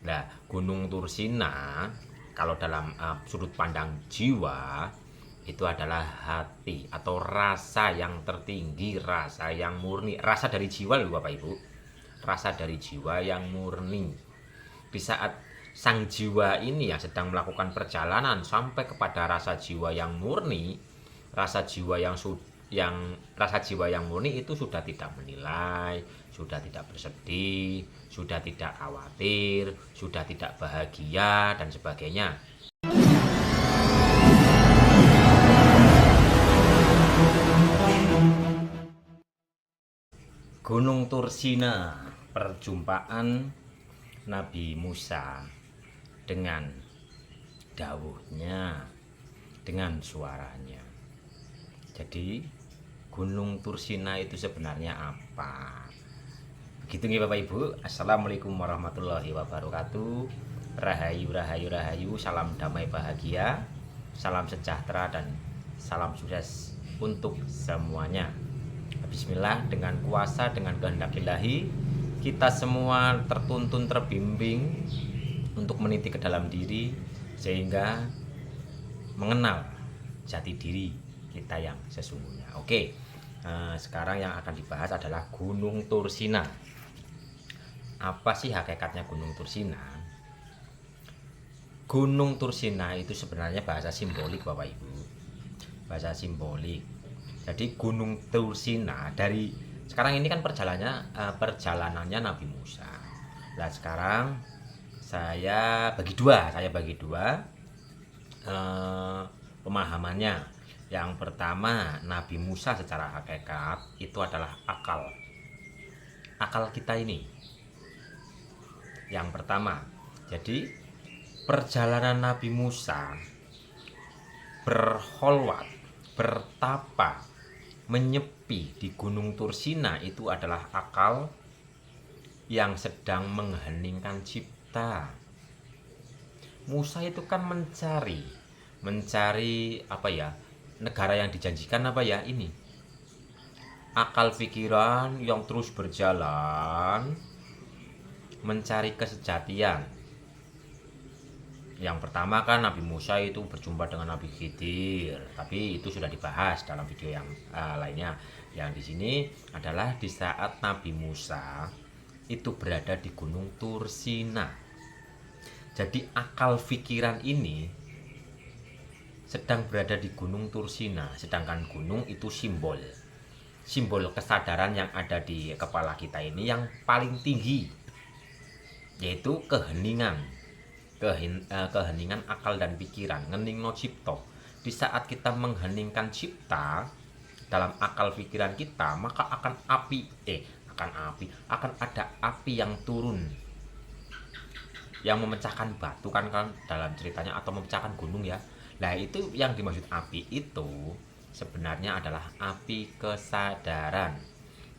Nah, Gunung Tursina kalau dalam sudut pandang jiwa itu adalah hati atau rasa yang tertinggi, rasa yang murni, rasa dari jiwa loh Bapak Ibu. Rasa dari jiwa yang murni. Di saat sang jiwa ini yang sedang melakukan perjalanan sampai kepada rasa jiwa yang murni, rasa jiwa yang rasa jiwa yang murni itu sudah tidak menilai, sudah tidak bersedih, sudah tidak khawatir, sudah tidak bahagia dan sebagainya. Gunung Tursina, perjumpaan Nabi Musa dengan dawuhnya, dengan suaranya. Jadi Gunung Tursina itu sebenarnya apa? Begitu nih Bapak Ibu. Assalamualaikum warahmatullahi wabarakatuh. Rahayu, rahayu, rahayu. Salam damai bahagia, salam sejahtera dan salam sukses untuk semuanya. Bismillah, dengan kuasa, dengan kehendak ilahi, kita semua tertuntun, terbimbing untuk meniti ke dalam diri sehingga mengenal jati diri kita yang sesungguhnya. Oke, sekarang yang akan dibahas adalah Gunung Tursina. Apa sih hakikatnya Gunung Tursina? Gunung Tursina itu sebenarnya bahasa simbolik Bapak Ibu. Bahasa simbolik. Jadi Gunung Tursina dari sekarang ini kan perjalanannya Nabi Musa. Nah sekarang saya bagi dua pemahamannya. Yang pertama, Nabi Musa secara hakikat itu adalah akal kita ini. Yang pertama, jadi perjalanan Nabi Musa berholwat, bertapa, menyepi di Gunung Tursina itu adalah akal yang sedang mengheningkan cipta. Musa itu kan mencari apa ya, negara yang dijanjikan apa ya, ini akal pikiran yang terus berjalan mencari kesejatian. Yang pertama kan Nabi Musa itu berjumpa dengan Nabi Khidir, tapi itu sudah dibahas dalam video yang lainnya. Yang di sini adalah di saat Nabi Musa itu berada di Gunung Tursina. Jadi akal pikiran ini sedang berada di Gunung Tursina, sedangkan gunung itu simbol kesadaran yang ada di kepala kita ini yang paling tinggi, yaitu keheningan akal dan pikiran, ngeningno cipto. Di saat kita mengheningkan cipta dalam akal pikiran kita, maka akan ada api yang turun, yang memecahkan batu kan dalam ceritanya, atau memecahkan gunung ya. Nah itu yang dimaksud api itu sebenarnya adalah api kesadaran.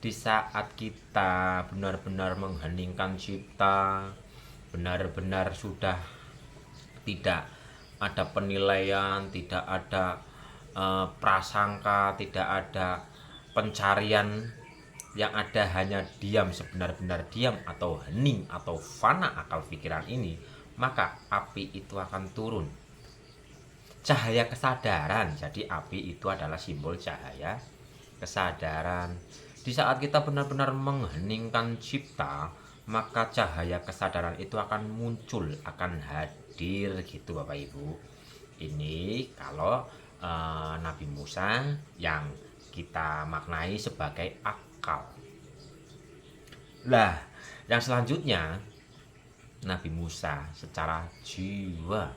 Di saat kita benar-benar mengheningkan cipta, benar-benar sudah tidak ada penilaian, tidak ada prasangka, tidak ada pencarian, yang ada hanya diam, sebenar-benar diam atau hening atau fana akal pikiran ini, maka api itu akan turun. Cahaya kesadaran. Jadi api itu adalah simbol cahaya kesadaran. Di saat kita benar-benar mengheningkan cipta, maka cahaya kesadaran itu akan muncul, akan hadir gitu Bapak Ibu. Ini kalau Nabi Musa yang kita maknai sebagai akal. Lah, yang selanjutnya Nabi Musa secara jiwa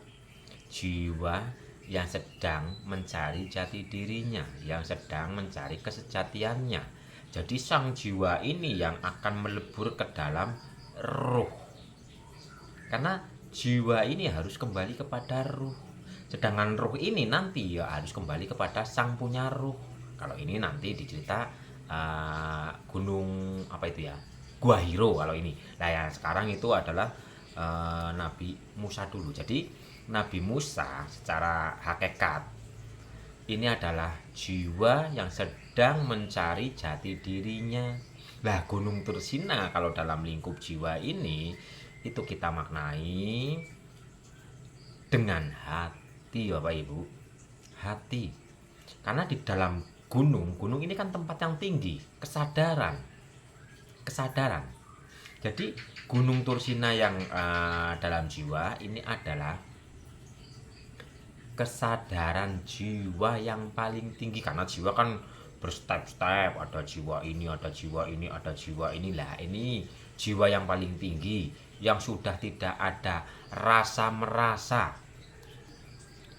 yang sedang mencari jati dirinya, yang sedang mencari kesejatiannya. Jadi sang jiwa ini yang akan melebur ke dalam ruh. Karena jiwa ini harus kembali kepada ruh. Sedangkan ruh ini nanti ya harus kembali kepada sang punya ruh. Kalau ini nanti dicerita gunung apa itu ya, Gua Hiro kalau ini. Nah yang sekarang itu adalah Nabi Musa dulu. Jadi Nabi Musa secara hakikat ini adalah jiwa yang sedang mencari jati dirinya. Nah Gunung Tursina kalau dalam lingkup jiwa ini itu kita maknai dengan hati, Bapak Ibu. Hati. Karena di dalam gunung ini kan tempat yang tinggi, kesadaran. Jadi Gunung Tursina yang dalam jiwa ini adalah kesadaran jiwa yang paling tinggi, karena jiwa kan berstep-step, ada jiwa ini, ada jiwa ini, ada jiwa inilah. Ini jiwa yang paling tinggi yang sudah tidak ada rasa merasa.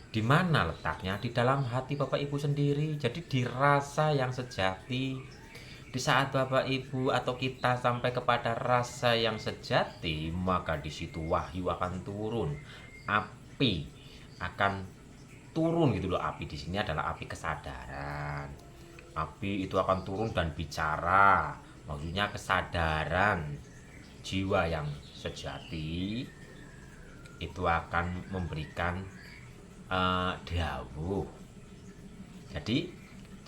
Di mana letaknya? Di dalam hati Bapak Ibu sendiri. Jadi di rasa yang sejati. Di saat Bapak Ibu atau kita sampai kepada rasa yang sejati, maka di situ wahyu akan turun. Api akan turun gitu loh. Api di sini adalah api kesadaran. Api itu akan turun dan bicara. Maksudnya kesadaran jiwa yang sejati itu akan memberikan dawuh. Jadi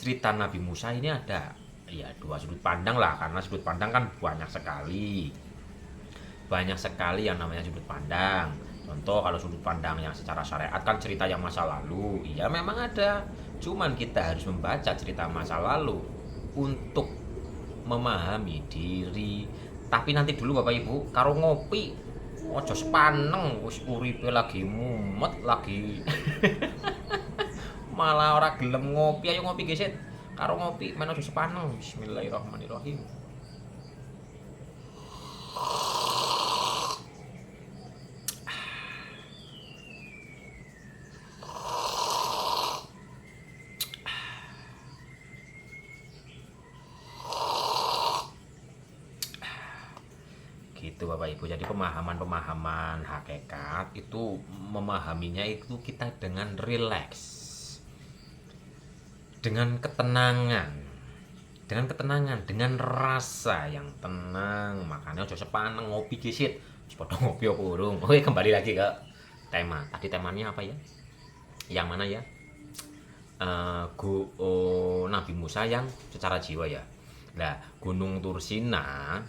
cerita Nabi Musa ini ada ya dua sudut pandang lah, karena sudut pandang kan banyak sekali yang namanya sudut pandang. Contoh kalau sudut pandang yang secara syariat kan cerita yang masa lalu, iya memang ada, cuman kita harus membaca cerita masa lalu untuk memahami diri. Tapi nanti dulu Bapak Ibu, karo ngopi ojo sepaneng, wis uripe lagi mumet lagi malah ora gelem ngopi. Ayo ngopi geset, karo ngopi men ojo sepaneng. Bismillahirrahmanirrahim. Gitu Bapak Ibu. Jadi pemahaman hakikat itu memahaminya itu kita dengan rileks, dengan ketenangan, dengan rasa yang tenang. Makanya ojo sepaneng ngopi kisit. Padha ngopi apa urung. Oke, kembali lagi ke tema. Tadi temanya apa ya? Yang mana ya? Nabi Musa yang secara jiwa ya. Nah, Gunung Tursina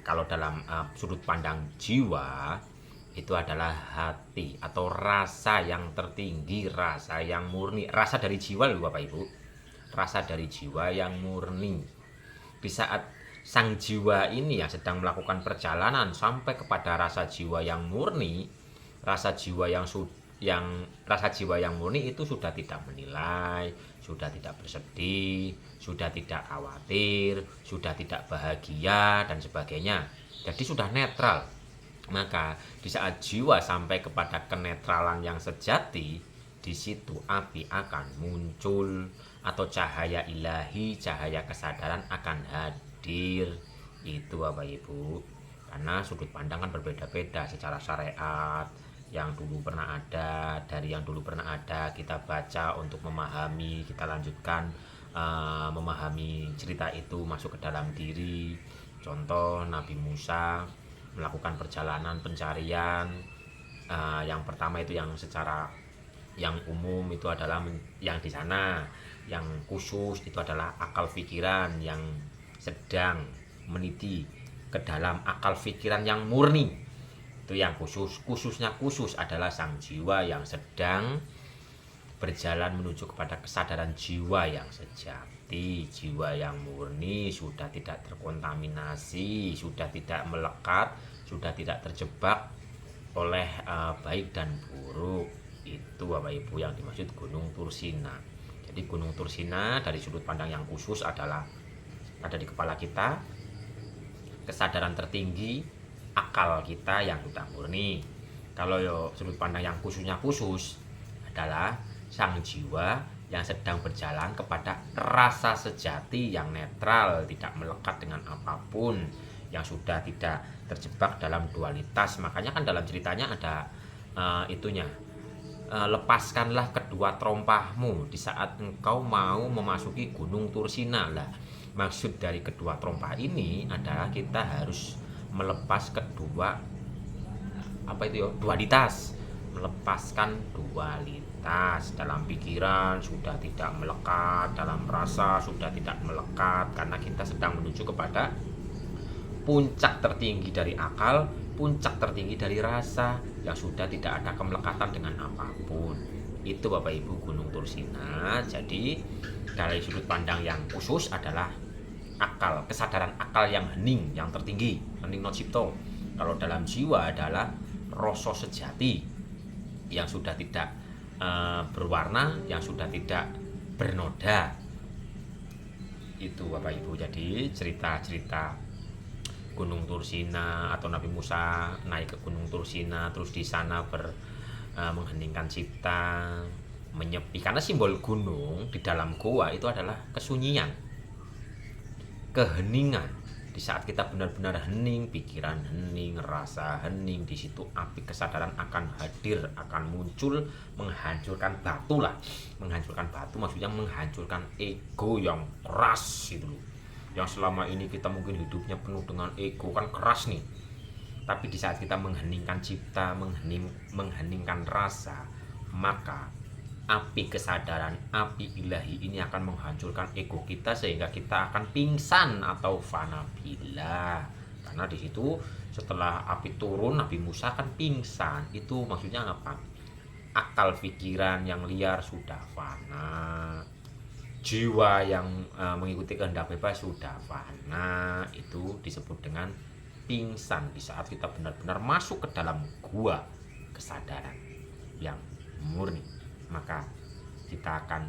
kalau dalam sudut pandang jiwa itu adalah hati atau rasa yang tertinggi, rasa yang murni, rasa dari jiwa loh Bapak Ibu, rasa dari jiwa yang murni. Di saat sang jiwa ini yang sedang melakukan perjalanan sampai kepada rasa jiwa yang murni, rasa jiwa yang murni itu sudah tidak menilai, sudah tidak bersedih, sudah tidak khawatir, sudah tidak bahagia dan sebagainya. Jadi sudah netral. Maka di saat jiwa sampai kepada kenetralan yang sejati, di situ api akan muncul atau cahaya ilahi, cahaya kesadaran akan hadir. Itu Bapak Ibu. Karena sudut pandang kan berbeda-beda secara syariat. Yang dulu pernah ada, dari yang dulu pernah ada kita baca untuk memahami, kita lanjutkan memahami cerita itu masuk ke dalam diri. Contoh Nabi Musa melakukan perjalanan pencarian, yang pertama itu yang secara yang umum itu adalah yang di sana, yang khusus itu adalah akal pikiran yang sedang meniti ke dalam akal pikiran yang murni. Itu yang khususnya adalah sang jiwa yang sedang berjalan menuju kepada kesadaran jiwa yang sejati, jiwa yang murni, sudah tidak terkontaminasi, sudah tidak melekat, sudah tidak terjebak oleh baik dan buruk. Itu Bapak Ibu yang dimaksud Gunung Tursina. Jadi Gunung Tursina dari sudut pandang yang khusus adalah ada di kepala kita, kesadaran tertinggi, akal kita yang sudah murni. Kalau sudut pandang yang khususnya adalah sang jiwa yang sedang berjalan kepada rasa sejati yang netral, tidak melekat dengan apapun, yang sudah tidak terjebak dalam dualitas. Makanya kan dalam ceritanya ada lepaskanlah kedua terompahmu di saat engkau mau memasuki Gunung Tursina. Lah, maksud dari kedua terompah ini adalah kita harus melepas kedua dualitas, melepaskan dualitas dalam pikiran sudah tidak melekat, dalam rasa sudah tidak melekat, karena kita sedang menuju kepada puncak tertinggi dari akal, puncak tertinggi dari rasa yang sudah tidak ada kemelekatan dengan apapun. Itu Bapak Ibu Gunung Thursina. Jadi dari sudut pandang yang khusus adalah akal, kesadaran akal yang hening, yang tertinggi, hening no cipto. Kalau dalam jiwa adalah rasa sejati yang sudah tidak berwarna, yang sudah tidak bernoda. Itu Bapak Ibu. Jadi cerita-cerita Gunung Thursina atau Nabi Musa naik ke Gunung Thursina, terus di sana mengheningkan cipta, menyepi, karena simbol gunung di dalam goa itu adalah kesunyian, keheningan. Di saat kita benar-benar hening, pikiran hening, rasa hening, di situ api kesadaran akan hadir, akan muncul, menghancurkan batu lah. Menghancurkan batu maksudnya menghancurkan ego yang keras gitu loh. Yang selama ini kita mungkin hidupnya penuh dengan ego, kan keras nih. Tapi di saat kita mengheningkan cipta, mengheningkan rasa, maka api kesadaran, api ilahi ini akan menghancurkan ego kita sehingga kita akan pingsan atau fana billah. Karena di situ setelah api turun, Nabi Musa kan pingsan. Itu maksudnya apa? Akal pikiran yang liar sudah fana. Jiwa yang mengikuti kehendak bebas sudah fana. Itu disebut dengan pingsan di saat kita benar-benar masuk ke dalam gua kesadaran yang murni. Maka kita akan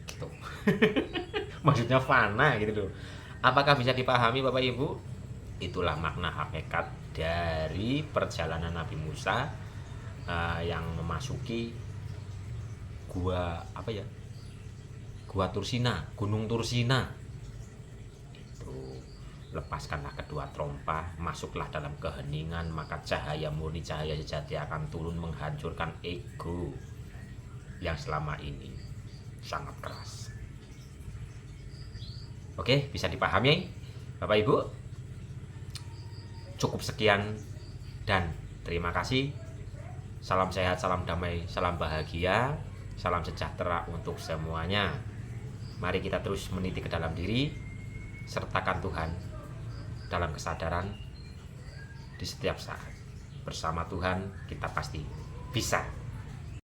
gitu. Maksudnya fana gitu loh. Apakah bisa dipahami Bapak Ibu? Itulah makna hakikat dari perjalanan Nabi Musa yang memasuki gua apa ya? Gua Thursina, Gunung Thursina. Lepaskanlah kedua trompa, masuklah dalam keheningan, maka cahaya murni, cahaya sejati akan turun menghancurkan ego yang selama ini sangat keras. Oke, bisa dipahami Bapak Ibu? Cukup sekian dan terima kasih. Salam sehat, salam damai, salam bahagia, salam sejahtera untuk semuanya. Mari kita terus meniti ke dalam diri, sertakan Tuhan dalam kesadaran di setiap saat. Bersama Tuhan kita pasti bisa.